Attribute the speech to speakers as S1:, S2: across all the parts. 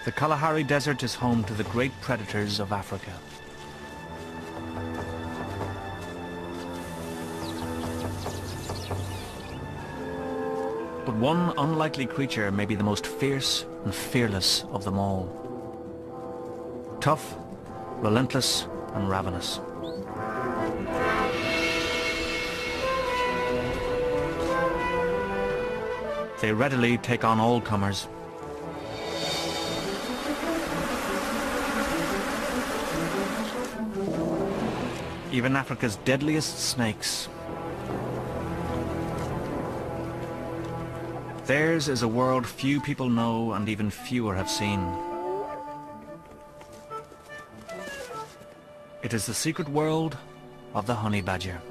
S1: The Kalahari Desert is home to the great predators of Africa. But one unlikely creature may be the most fierce and fearless of them all. Tough, relentless, and ravenous. They readily take on all comers. Even Africa's deadliest snakes. Theirs is a world few people know and even fewer have seen. It is the secret world of the honey badger.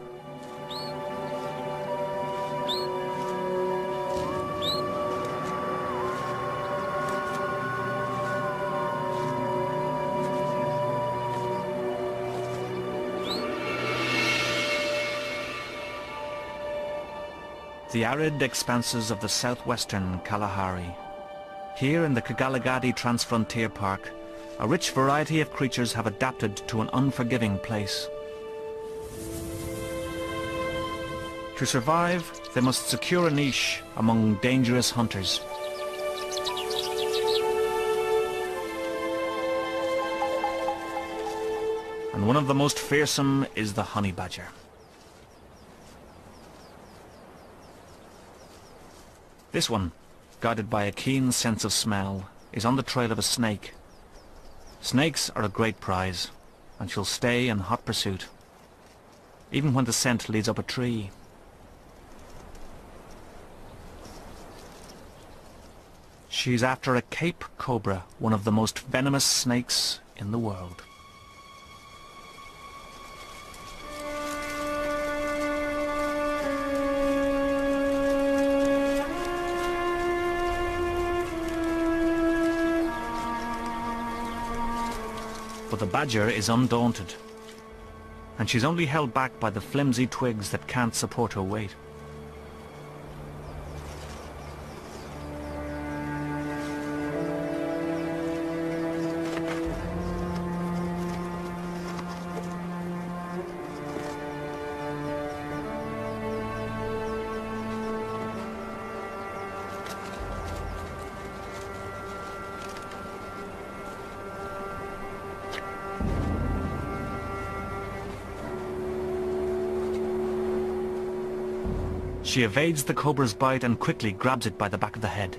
S1: The arid expanses of the southwestern Kalahari. Here in the Kigalagadi Transfrontier Park, a rich variety of creatures have adapted to an unforgiving place. To survive, they must secure a niche among dangerous hunters. And one of the most fearsome is the honey badger. This one, guided by a keen sense of smell, is on the trail of a snake. Snakes are a great prize, and she'll stay in hot pursuit, even when the scent leads up a tree. She's after a Cape cobra, one of the most venomous snakes in the world. But the badger is undaunted, and she's only held back by the flimsy twigs that can't support her weight. She evades the cobra's bite and quickly grabs it by the back of the head.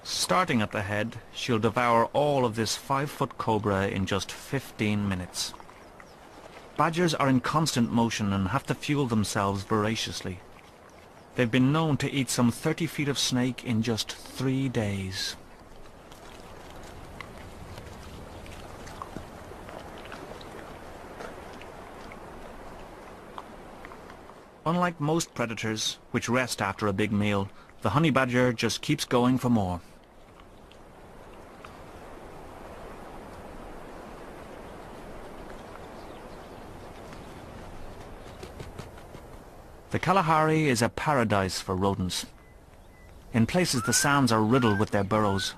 S1: Starting at the head, she'll devour all of this 5-foot cobra in just 15 minutes. Badgers are in constant motion and have to fuel themselves voraciously. They've been known to eat some 30 feet of snake in just 3 days. Unlike most predators, which rest after a big meal, the honey badger just keeps going for more. The Kalahari is a paradise for rodents. In places the sands are riddled with their burrows.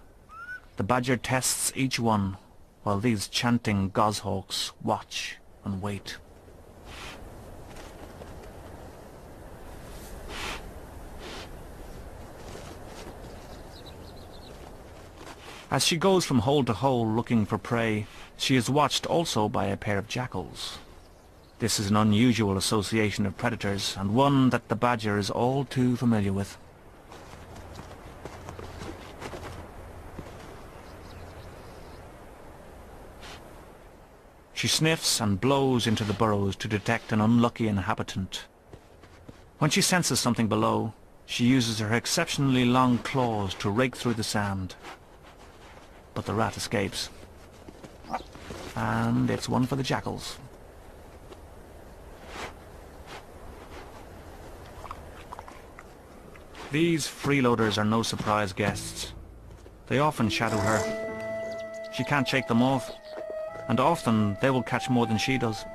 S1: The badger tests each one, while these chanting goshawks watch and wait. As she goes from hole to hole looking for prey, she is watched also by a pair of jackals. This is an unusual association of predators, and one that the badger is all too familiar with. She sniffs and blows into the burrows to detect an unlucky inhabitant. When she senses something below, she uses her exceptionally long claws to rake through the sand. But the rat escapes. And it's one for the jackals. These freeloaders are no surprise guests. They often shadow her. She can't shake them off, and often they will catch more than she does.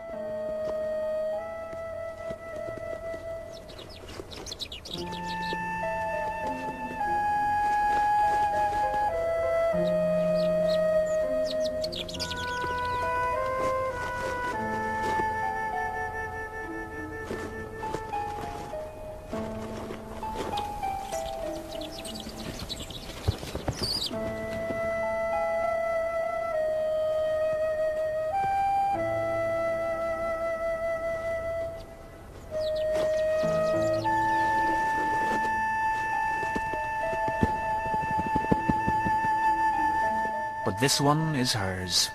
S1: But this one is hers.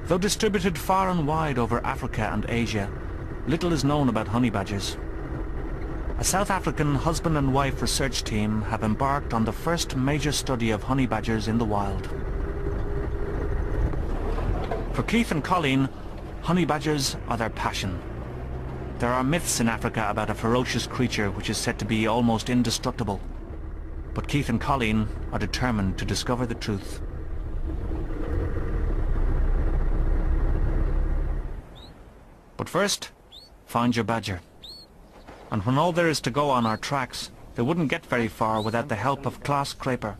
S1: Though distributed far and wide over Africa and Asia, little is known about honey badgers. A South African husband and wife research team have embarked on the first major study of honey badgers in the wild. For Keith and Colleen, honey badgers are their passion. There are myths in Africa about a ferocious creature which is said to be almost indestructible. But Keith and Colleen are determined to discover the truth. But first, find your badger. And when all there is to go on are tracks, they wouldn't get very far without the help of Klaas Kraper.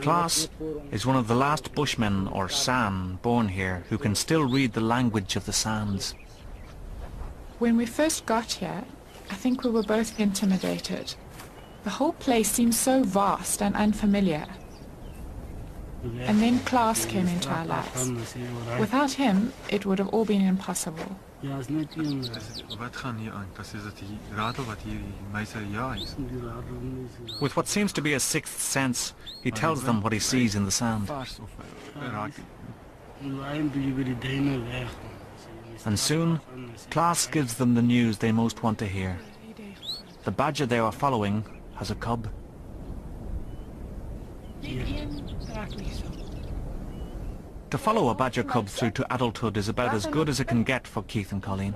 S1: Klaas is one of the last bushmen, or San, born here, who can still read the language of the sands.
S2: When we first got here, I think we were both intimidated. The whole place seemed so vast and unfamiliar. And then Klaas came into our lives. Without him, it would have all been impossible.
S1: With what seems to be a sixth sense, he tells them what he sees in the sand. And soon, Klaas gives them the news they most want to hear. The badger they are following has a cub. To follow a badger cub through to adulthood is about as good as it can get for Keith and Colleen.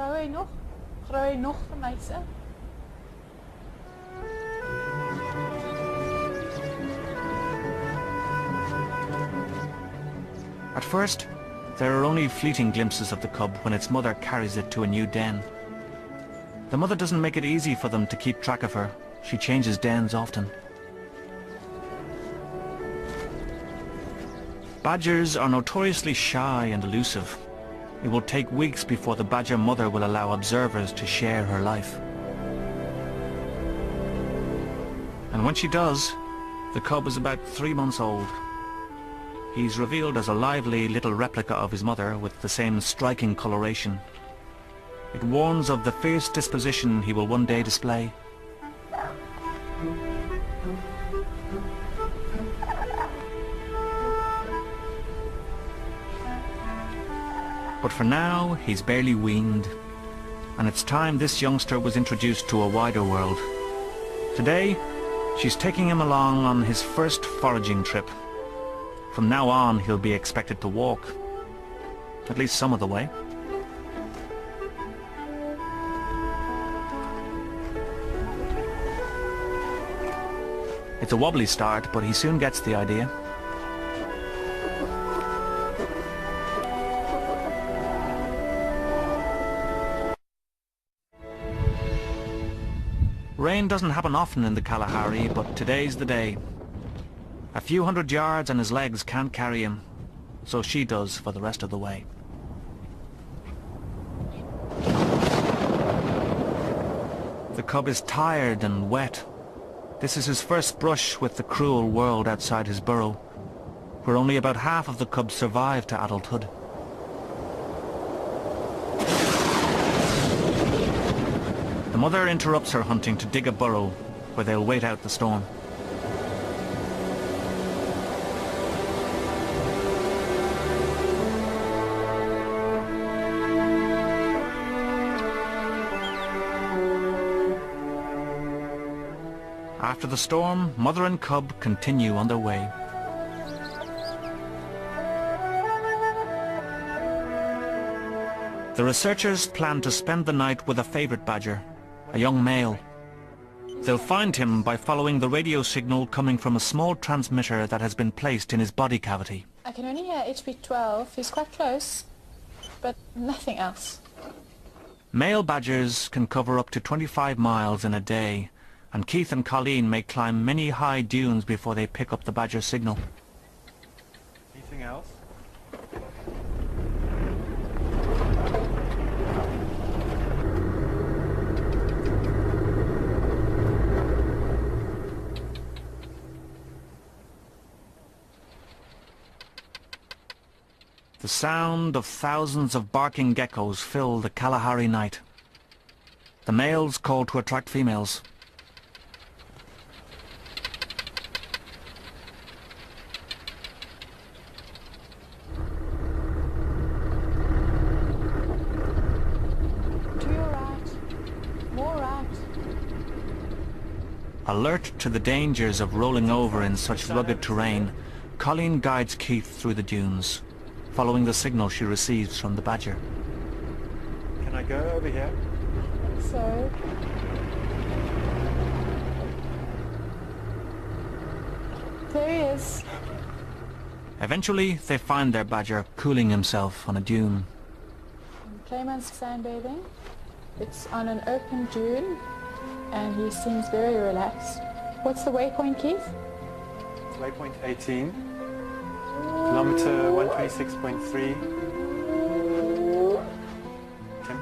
S1: At first, there are only fleeting glimpses of the cub when its mother carries it to a new den. The mother doesn't make it easy for them to keep track of her. She changes dens often. Badgers are notoriously shy and elusive. It will take weeks before the badger mother will allow observers to share her life. And when she does, the cub is about 3 months old. He's revealed as a lively little replica of his mother with the same striking coloration. It warns of the fierce disposition he will one day display. But for now, he's barely weaned, and it's time this youngster was introduced to a wider world. Today, she's taking him along on his first foraging trip. From now on, he'll be expected to walk, at least some of the way. It's a wobbly start, but he soon gets the idea. Rain doesn't happen often in the Kalahari, but today's the day. A few hundred yards and his legs can't carry him, so she does for the rest of the way. The cub is tired and wet. This is his first brush with the cruel world outside his burrow, where only about half of the cubs survive to adulthood. The mother interrupts her hunting to dig a burrow where they'll wait out the storm. After the storm, mother and cub continue on their way. The researchers plan to spend the night with a favorite badger, a young male. They'll find him by following the radio signal coming from a small transmitter that has been placed in his body cavity.
S2: I can only hear HB12. He's quite close, but nothing else.
S1: Male badgers can cover up to 25 miles in a day, and Keith and Colleen may climb many high dunes before they pick up the badger signal.
S3: Anything else?
S1: The sound of thousands of barking geckos fill the Kalahari night. The males call to attract females.
S2: To your right. More right.
S1: Alert to the dangers of rolling over in such rugged terrain, Colleen guides Keith through the dunes, following the signal she receives from the badger.
S3: Can I go over here?
S2: So, there he is.
S1: Eventually, they find their badger cooling himself on a dune.
S2: Clayman's sunbathing. It's on an open dune, and he seems very relaxed. What's the waypoint, Keith?
S3: Waypoint 18. Kilometer 126.3.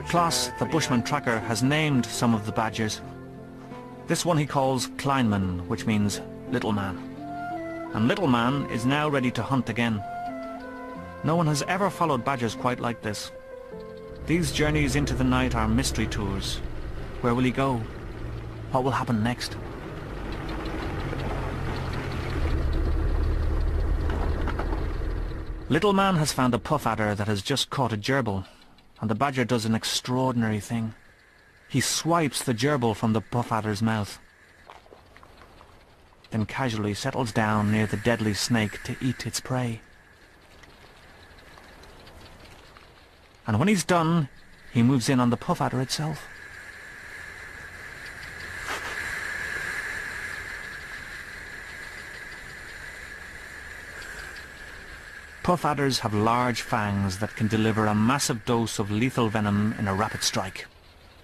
S1: Klaas, the bushman tracker, has named some of the badgers. This one he calls Kleinman, which means little man. And little man is now ready to hunt again. No one has ever followed badgers quite like this. These journeys into the night are mystery tours. Where will he go? What will happen next? Little man has found a puff adder that has just caught a gerbil, and the badger does an extraordinary thing. He swipes the gerbil from the puff adder's mouth, then casually settles down near the deadly snake to eat its prey. And when he's done, he moves in on the puff adder itself. Puff adders have large fangs that can deliver a massive dose of lethal venom in a rapid strike.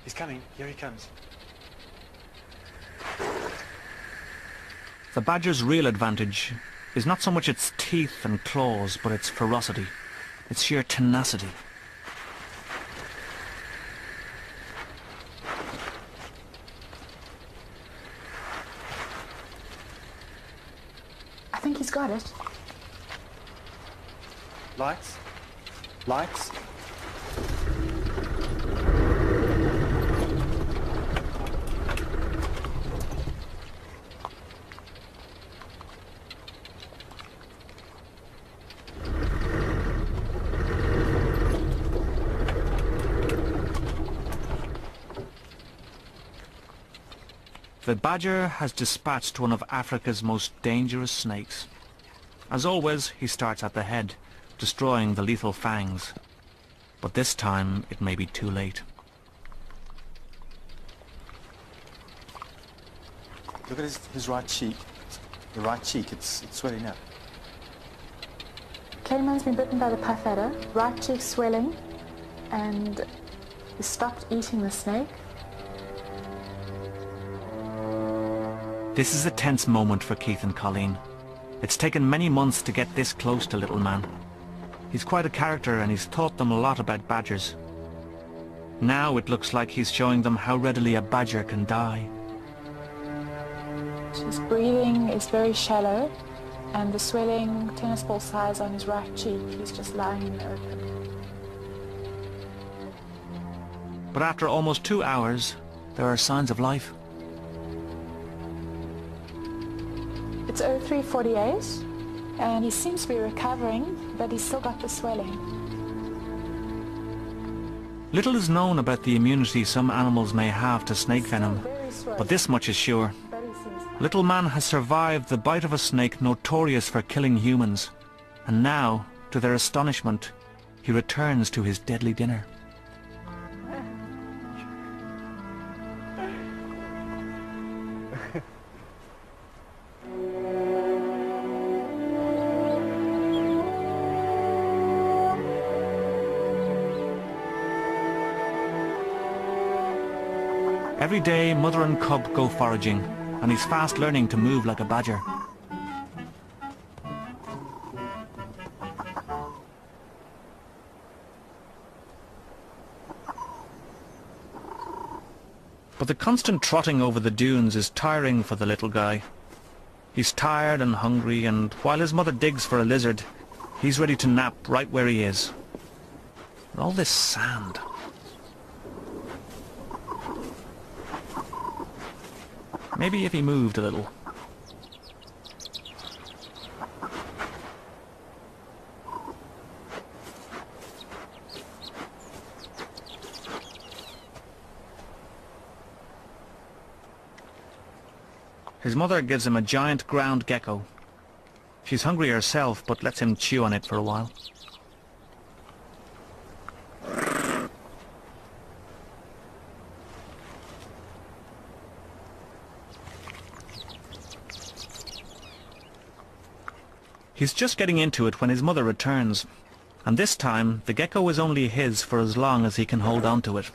S3: He's coming. Here he comes.
S1: The badger's real advantage is not so much its teeth and claws, but its ferocity, its sheer tenacity.
S2: I think he's got it.
S3: Lights. Lights.
S1: The badger has dispatched one of Africa's most dangerous snakes. As always, he starts at the head, destroying the lethal fangs. But this time, it may be too late.
S3: Look at his right cheek. The right cheek, it's swelling up.
S2: Clayman's been bitten by the puff adder, right cheek swelling, and he stopped eating the snake.
S1: This is a tense moment for Keith and Colleen. It's taken many months to get this close to little man. He's quite a character and he's taught them a lot about badgers. Now it looks like he's showing them how readily a badger can die.
S2: His breathing is very shallow, and the swelling, tennis ball size on his right cheek, he's just lying in the open.
S1: But after almost 2 hours, there are signs of life.
S2: It's 03:48, and he seems to be recovering, but he's still got the swelling.
S1: Little is known about the immunity some animals may have to snake venom,
S2: Very swollen,
S1: but this much is sure.
S2: but he seems
S1: Little man has survived the bite of a snake notorious for killing humans, and now, to their astonishment, he returns to his deadly dinner. Every day, mother and cub go foraging, and he's fast learning to move like a badger. But the constant trotting over the dunes is tiring for the little guy. He's tired and hungry, and while his mother digs for a lizard, he's ready to nap right where he is. And all this sand. Maybe if he moved a little. His mother gives him a giant ground gecko. She's hungry herself, but lets him chew on it for a while. He's just getting into it when his mother returns, and this time the gecko is only his for as long as he can hold on to it.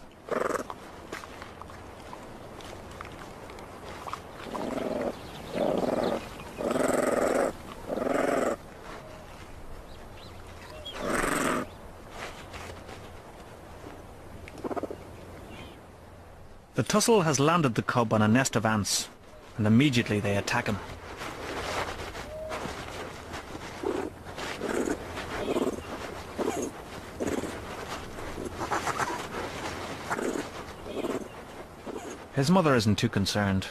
S1: The tussle has landed the cub on a nest of ants, and immediately they attack him. His mother isn't too concerned.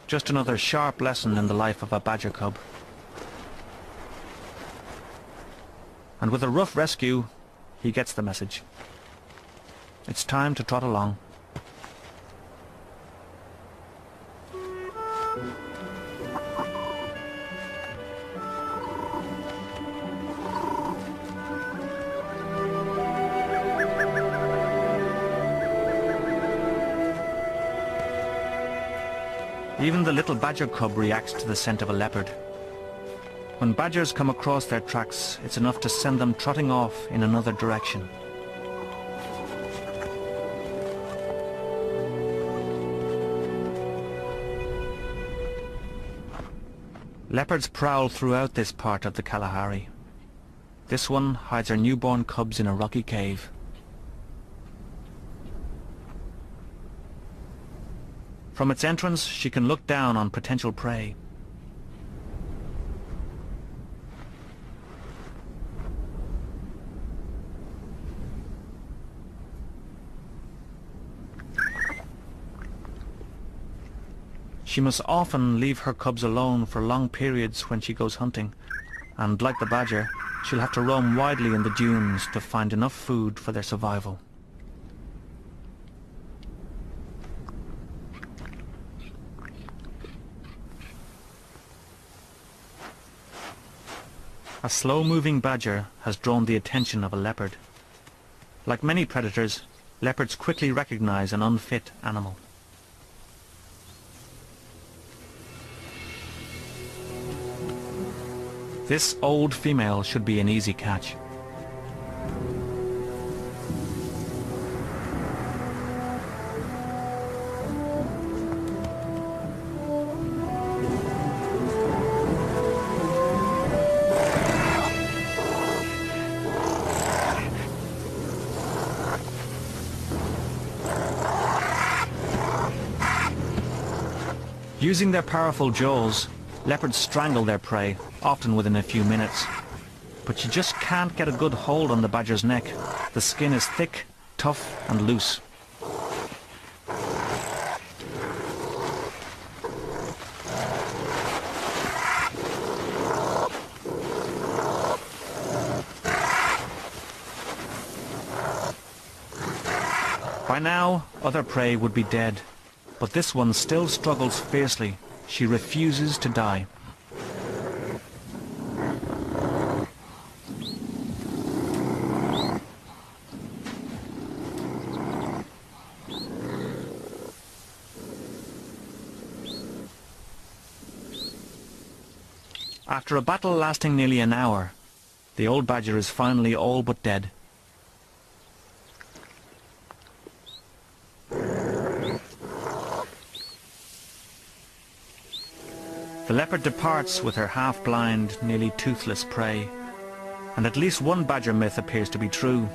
S1: Just another sharp lesson in the life of a badger cub. And with a rough rescue, he gets the message. It's time to trot along. Even the little badger cub reacts to the scent of a leopard. When badgers come across their tracks, it's enough to send them trotting off in another direction. Leopards prowl throughout this part of the Kalahari. This one hides her newborn cubs in a rocky cave. From its entrance, she can look down on potential prey. She must often leave her cubs alone for long periods when she goes hunting, and like the badger, she'll have to roam widely in the dunes to find enough food for their survival. A slow-moving badger has drawn the attention of a leopard. Like many predators, leopards quickly recognize an unfit animal. This old female should be an easy catch. Using their powerful jaws, leopards strangle their prey, often within a few minutes. But you just can't get a good hold on the badger's neck. The skin is thick, tough and loose. By now, other prey would be dead, but this one still struggles fiercely, She refuses to die. After a battle lasting nearly an hour, the old badger is finally all but dead. The leopard departs with her half-blind, nearly toothless prey, and at least one badger myth appears to be true.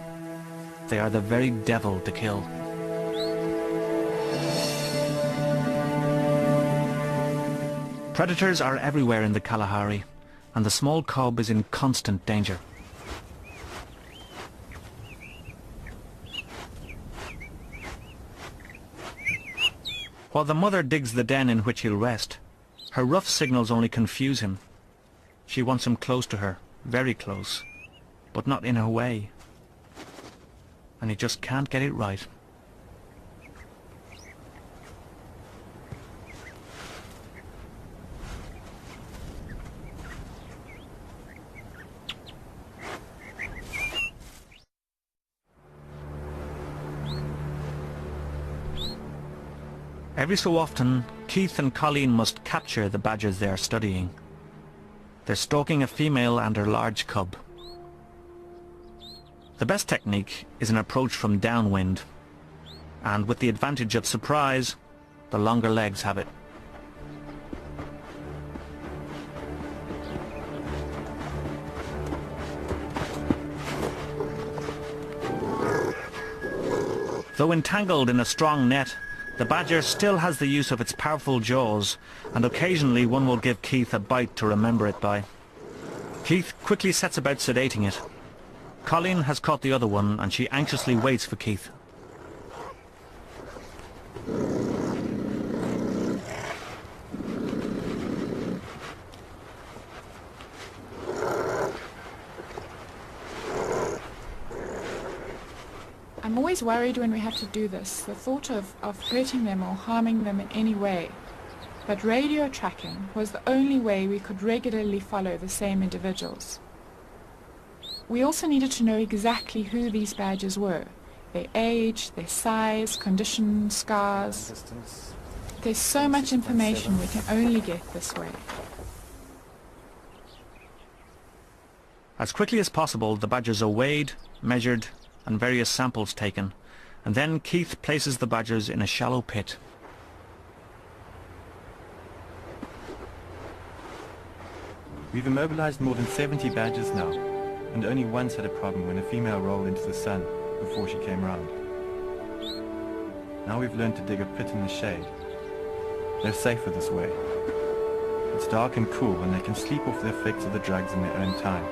S1: They are the very devil to kill. Predators are everywhere in the Kalahari, and the small cub is in constant danger. While the mother digs the den in which he'll rest, her rough signals only confuse him. She wants him close to her, very close, but not in her way. And he just can't get it right. Every so often, Keith and Colleen must capture the badgers they are studying. They're stalking a female and her large cub. The best technique is an approach from downwind, and with the advantage of surprise, the longer legs have it. Though entangled in a strong net, the badger still has the use of its powerful jaws, and occasionally one will give Keith a bite to remember it by. Keith quickly sets about sedating it. Colleen has caught the other one, and she anxiously waits for Keith.
S2: I'm always worried when we have to do this, the thought of hurting them or harming them in any way. But radio tracking was the only way we could regularly follow the same individuals. We also needed to know exactly who these badgers were, their age, their size, condition, scars.
S3: Distance.
S2: There's so much information we can only get this way.
S1: As quickly as possible, the badgers are weighed, measured, and various samples taken, and then Keith places the badgers in a shallow pit.
S4: We've immobilized more than 70 badgers now, and only once had a problem when a female rolled into the sun before she came round. Now we've learned to dig a pit in the shade. They're safer this way. It's dark and cool, and they can sleep off the effects of the drugs in their own time.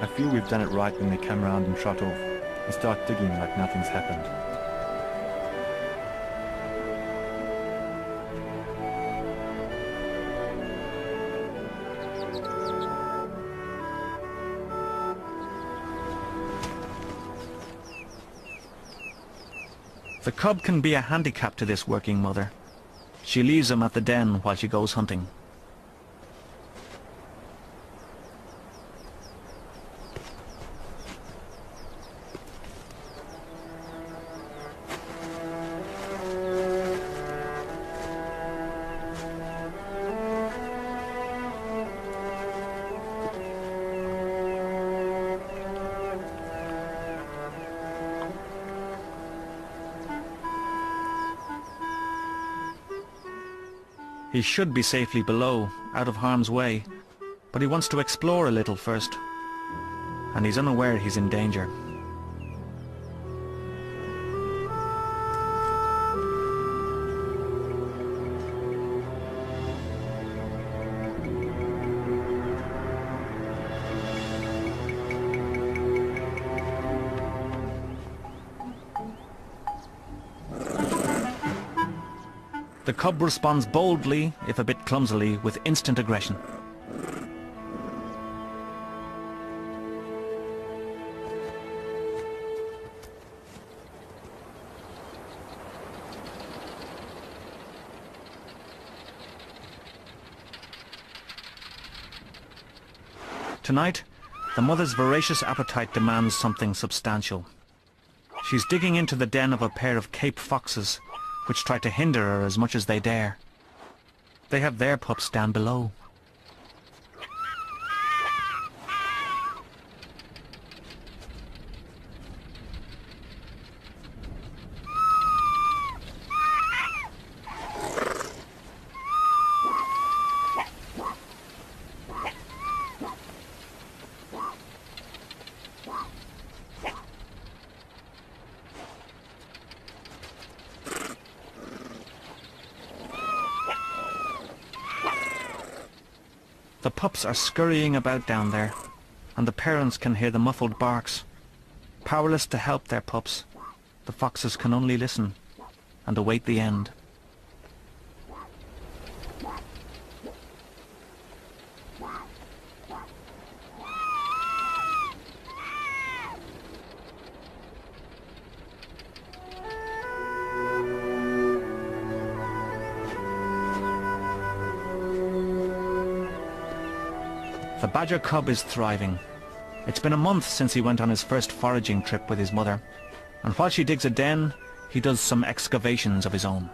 S4: I feel we've done it right when they come round and trot off and start digging like nothing's happened.
S1: The cub can be a handicap to this working mother. She leaves him at the den while she goes hunting. He should be safely below, out of harm's way, but he wants to explore a little first, and he's unaware he's in danger. The cub responds boldly, if a bit clumsily, with instant aggression. Tonight, the mother's voracious appetite demands something substantial. She's digging into the den of a pair of Cape foxes, which try to hinder her as much as they dare. They have their pups down below. The pups are scurrying about down there, and the parents can hear the muffled barks. Powerless to help their pups, the foxes can only listen and await the end. The badger cub is thriving. It's been a month since he went on his first foraging trip with his mother, and while she digs a den, he does some excavations of his own.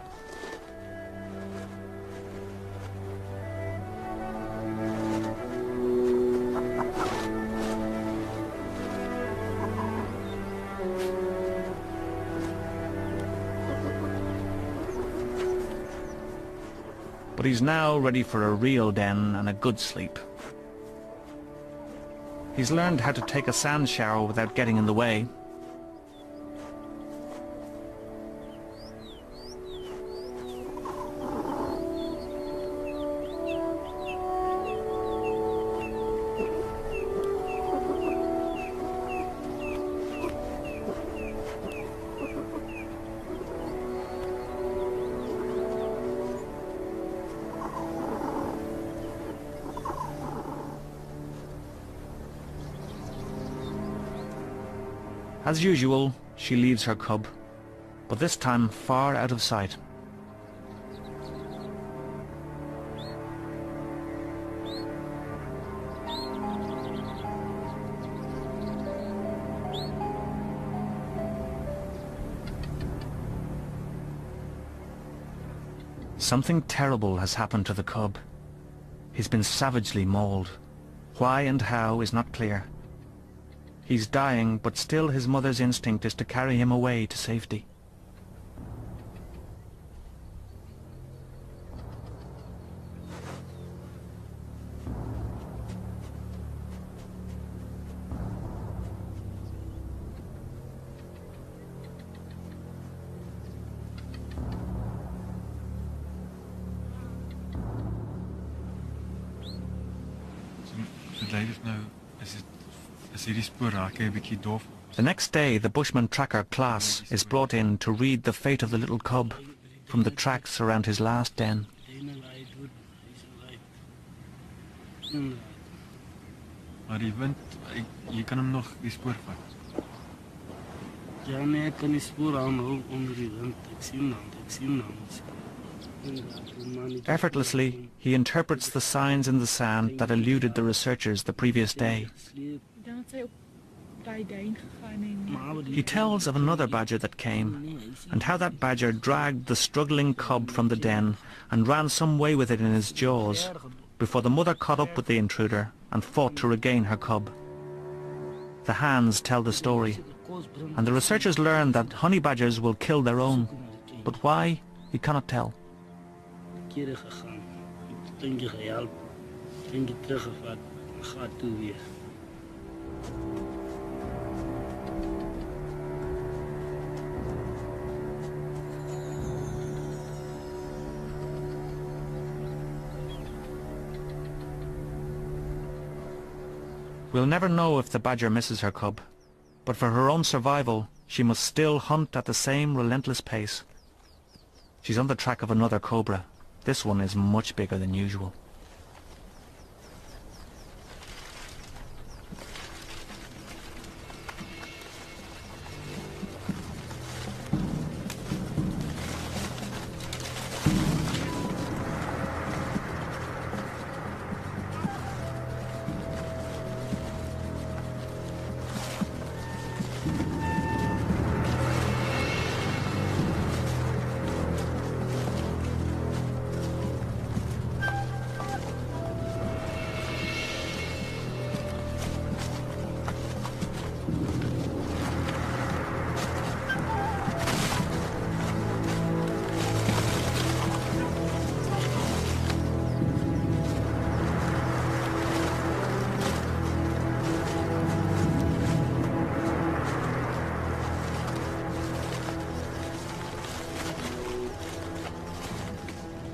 S1: But he's now ready for a real den and a good sleep. He's learned how to take a sand shower without getting in the way. As usual, she leaves her cub, but this time far out of sight. Something terrible has happened to the cub. He's been savagely mauled. Why and how is not clear. He's dying, but still his mother's instinct is to carry him away to safety. The next day, the bushman tracker Klaas is brought in to read the fate of the little cub from the tracks around his last den.
S5: Maar die wind, je kan hem nog die spoor vat.
S6: Ja, nee, ik kan die spoor aanhouden onder die wind. Ik zie hem dan.
S1: Effortlessly, he interprets the signs in the sand that eluded the researchers the previous day. He tells of another badger that came, and how that badger dragged the struggling cub from the den and ran some way with it in his jaws, before the mother caught up with the intruder and fought to regain her cub. The hands tell the story, and the researchers learn that honey badgers will kill their own, but why, he cannot tell. We'll never know if the badger misses her cub, but for her own survival, she must still hunt at the same relentless pace. She's on the track of another cobra. This one is much bigger than usual.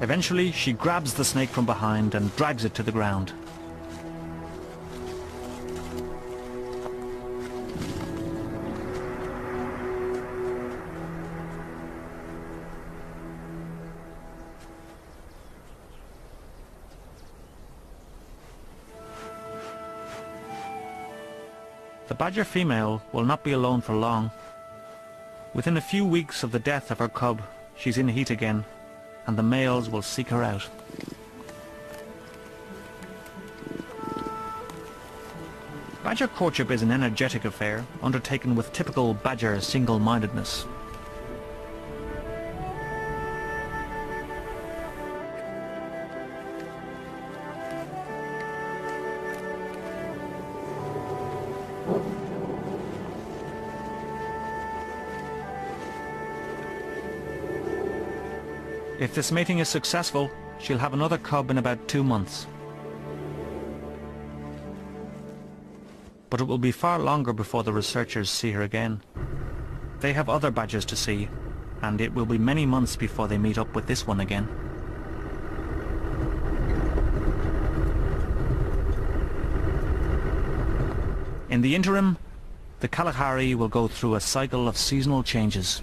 S1: Eventually, she grabs the snake from behind and drags it to the ground. The badger female will not be alone for long. Within a few weeks of the death of her cub, she's in heat again, and the males will seek her out. Badger courtship is an energetic affair, undertaken with typical badger single-mindedness. If this mating is successful, she'll have another cub in about 2 months. But it will be far longer before the researchers see her again. They have other badgers to see, and it will be many months before they meet up with this one again. In the interim, the Kalahari will go through a cycle of seasonal changes.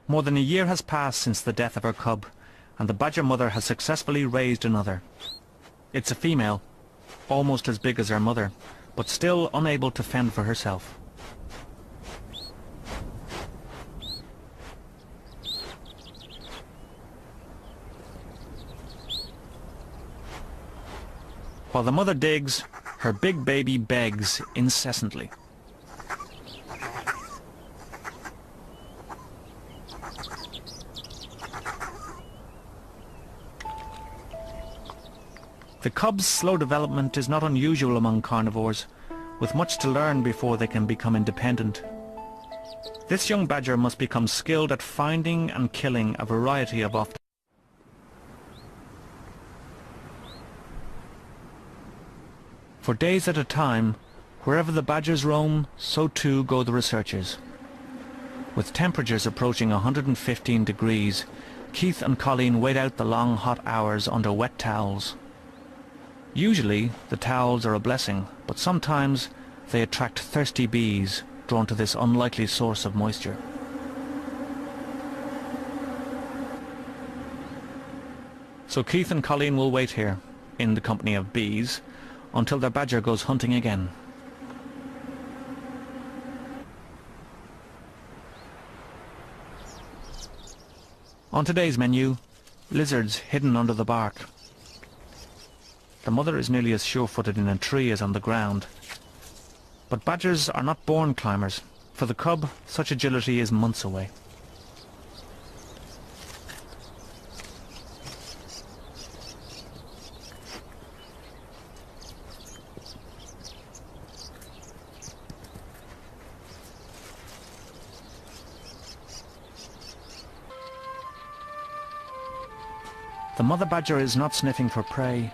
S1: More than a year has passed since the death of her cub, and the badger mother has successfully raised another. It's a female, almost as big as her mother, but still unable to fend for herself. While the mother digs, her big baby begs incessantly. The cub's slow development is not unusual among carnivores, with much to learn before they can become independent. This young badger must become skilled at finding and killing a variety of offspring. For days at a time, wherever the badgers roam, so too go the researchers. With temperatures approaching 115 degrees, Keith and Colleen wait out the long hot hours under wet towels. Usually, the towels are a blessing, but sometimes they attract thirsty bees drawn to this unlikely source of moisture. So Keith and Colleen will wait here, in the company of bees, until their badger goes hunting again. On today's menu, lizards hidden under the bark. The mother is nearly as sure-footed in a tree as on the ground. But badgers are not born climbers. For the cub, such agility is months away. The mother badger is not sniffing for prey.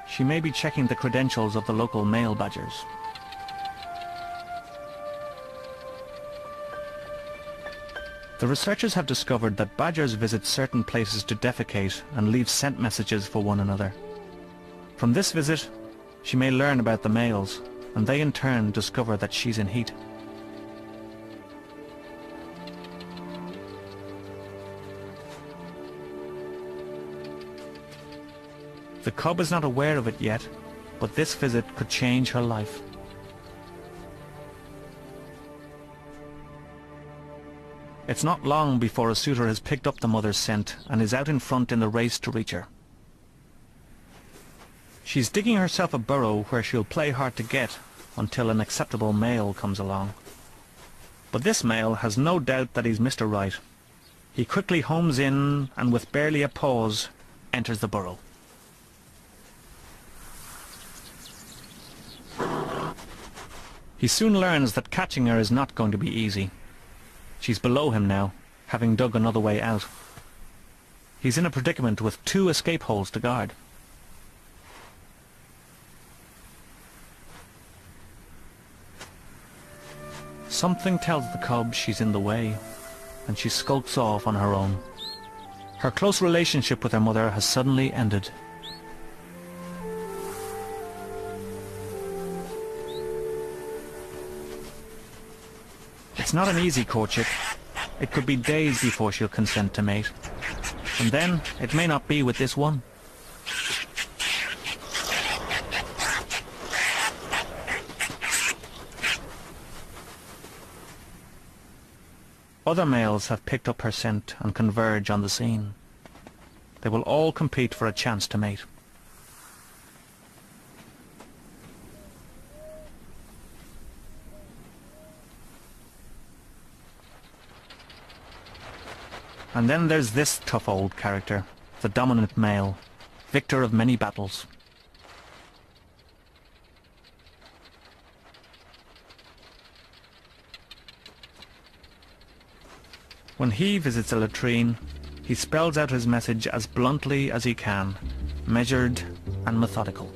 S1: She may be checking the credentials of the local male badgers. The researchers have discovered that badgers visit certain places to defecate and leave scent messages for one another. From this visit, she may learn about the males, and they in turn discover that she's in heat. The cub is not aware of it yet, but this visit could change her life. It's not long before a suitor has picked up the mother's scent and is out in front in the race to reach her. She's digging herself a burrow where she'll play hard to get until an acceptable male comes along. But this male has no doubt that he's Mr. Right. He quickly homes in and with barely a pause enters the burrow. He soon learns that catching her is not going to be easy. She's below him now, having dug another way out. He's in a predicament with 2 escape holes to guard. Something tells the cub she's in the way, and she skulks off on her own. Her close relationship with her mother has suddenly ended. It's not an easy courtship. It could be days before she'll consent to mate. And then, it may not be with this one. Other males have picked up her scent and converge on the scene. They will all compete for a chance to mate. And then there's this tough old character, the dominant male, victor of many battles. When he visits a latrine, he spells out his message as bluntly as he can, measured and methodical.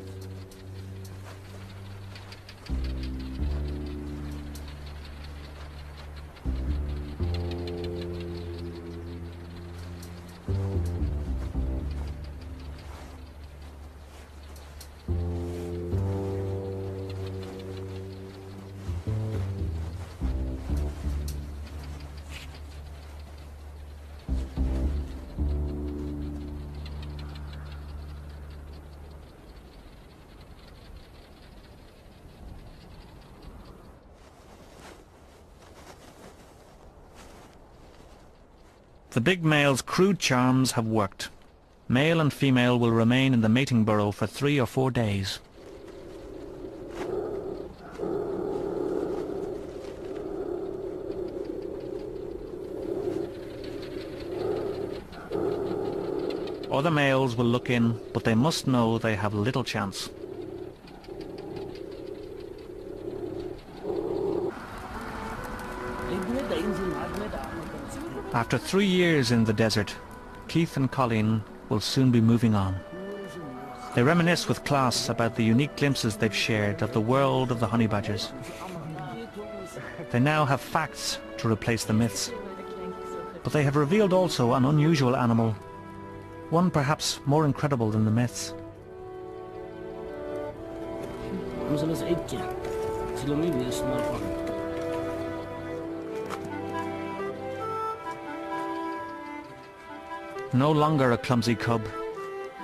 S1: The big male's crude charms have worked. Male and female will remain in the mating burrow for 3 or 4 days. Other males will look in, but they must know they have little chance. After 3 years in the desert, Keith and Colleen will soon be moving on. They reminisce with class about the unique glimpses they've shared of the world of the honey badgers. They now have facts to replace the myths. But they have revealed also an unusual animal, one perhaps more incredible than the myths. No longer a clumsy cub,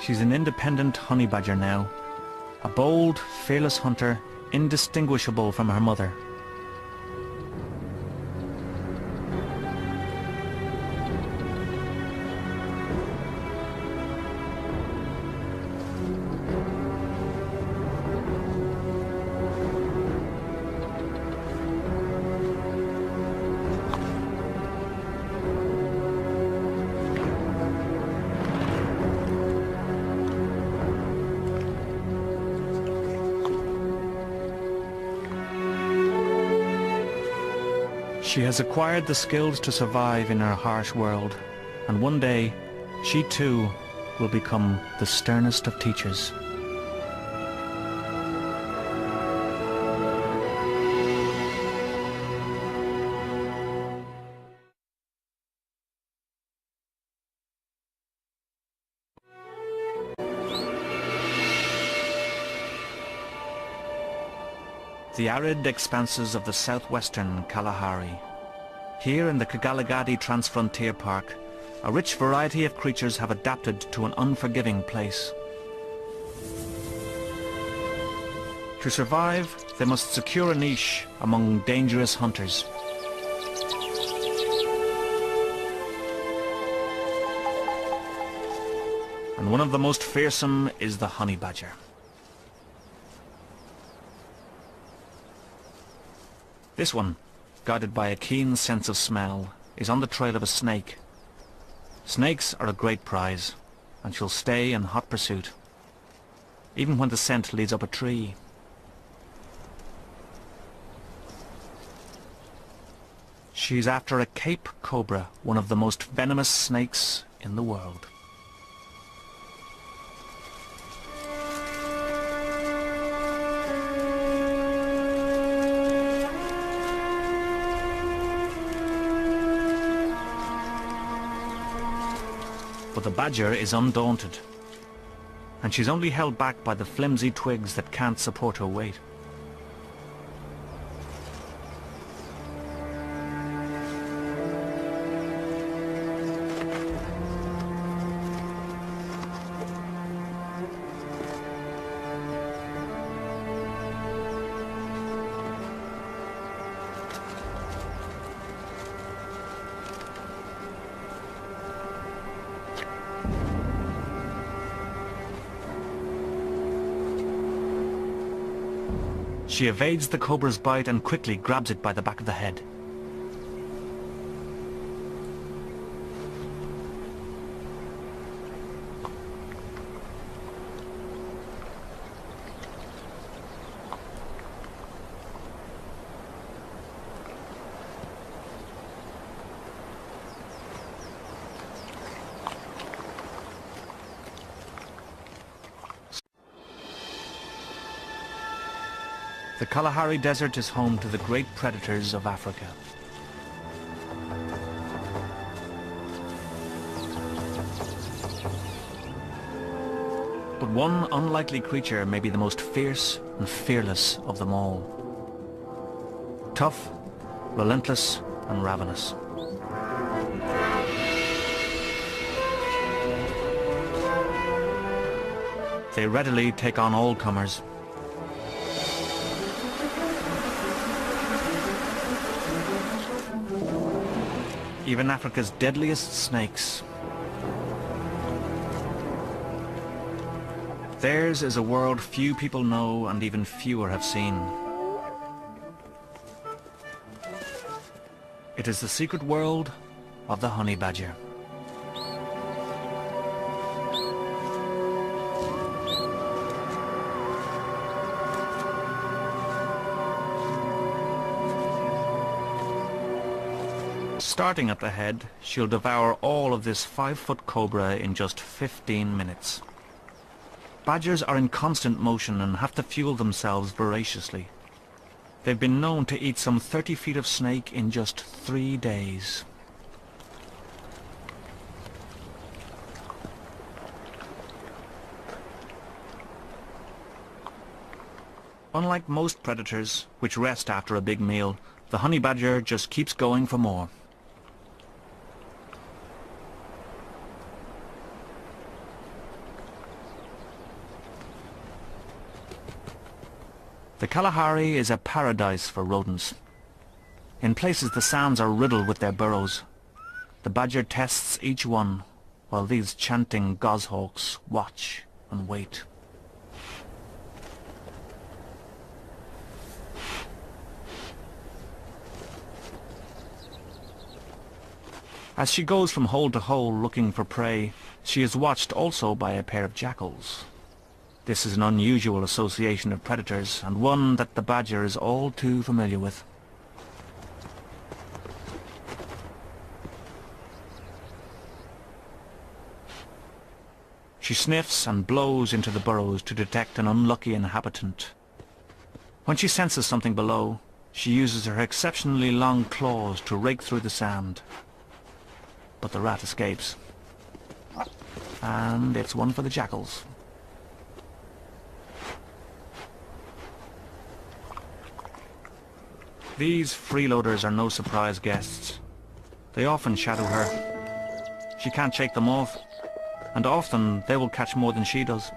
S1: she's an independent honey badger now, a bold, fearless hunter, indistinguishable from her mother. She has acquired the skills to survive in her harsh world, and one day, she too will become the sternest of teachers. The arid expanses of the southwestern Kalahari. Here in the Kigalagadi Transfrontier Park, a rich variety of creatures have adapted to an unforgiving place. To survive, they must secure a niche among dangerous hunters. And one of the most fearsome is the honey badger. This one, guided by a keen sense of smell, is on the trail of a snake, Snakes are a great prize, and she'll stay in hot pursuit, even when the scent leads up a tree. She's after a Cape cobra, one of the most venomous snakes in the world. But the badger is undaunted, and she's only held back by the flimsy twigs that can't support her weight. She evades the cobra's bite and quickly grabs it by the back of the head. The Kalahari Desert is home to the great predators of Africa. But one unlikely creature may be the most fierce and fearless of them all. Tough, relentless, and ravenous. They readily take on all comers. Even Africa's deadliest snakes. Theirs is a world few people know and even fewer have seen. It is the secret world of the honey badger. Starting at the head, she'll devour all of this 5-foot cobra in just 15 minutes. Badgers are in constant motion and have to fuel themselves voraciously. They've been known to eat some 30 feet of snake in just 3 days. Unlike most predators, which rest after a big meal, the honey badger just keeps going for more. The Kalahari is a paradise for rodents. In places the sands are riddled with their burrows. The badger tests each one, while these chanting goshawks watch and wait. As she goes from hole to hole looking for prey, she is watched also by a pair of jackals. This is an unusual association of predators, and one that the badger is all too familiar with. She sniffs and blows into the burrows to detect an unlucky inhabitant. When she senses something below, she uses her exceptionally long claws to rake through the sand. But the rat escapes. And it's one for the jackals. These freeloaders are no surprise guests. They often shadow her. She can't shake them off, and often they will catch more than she does.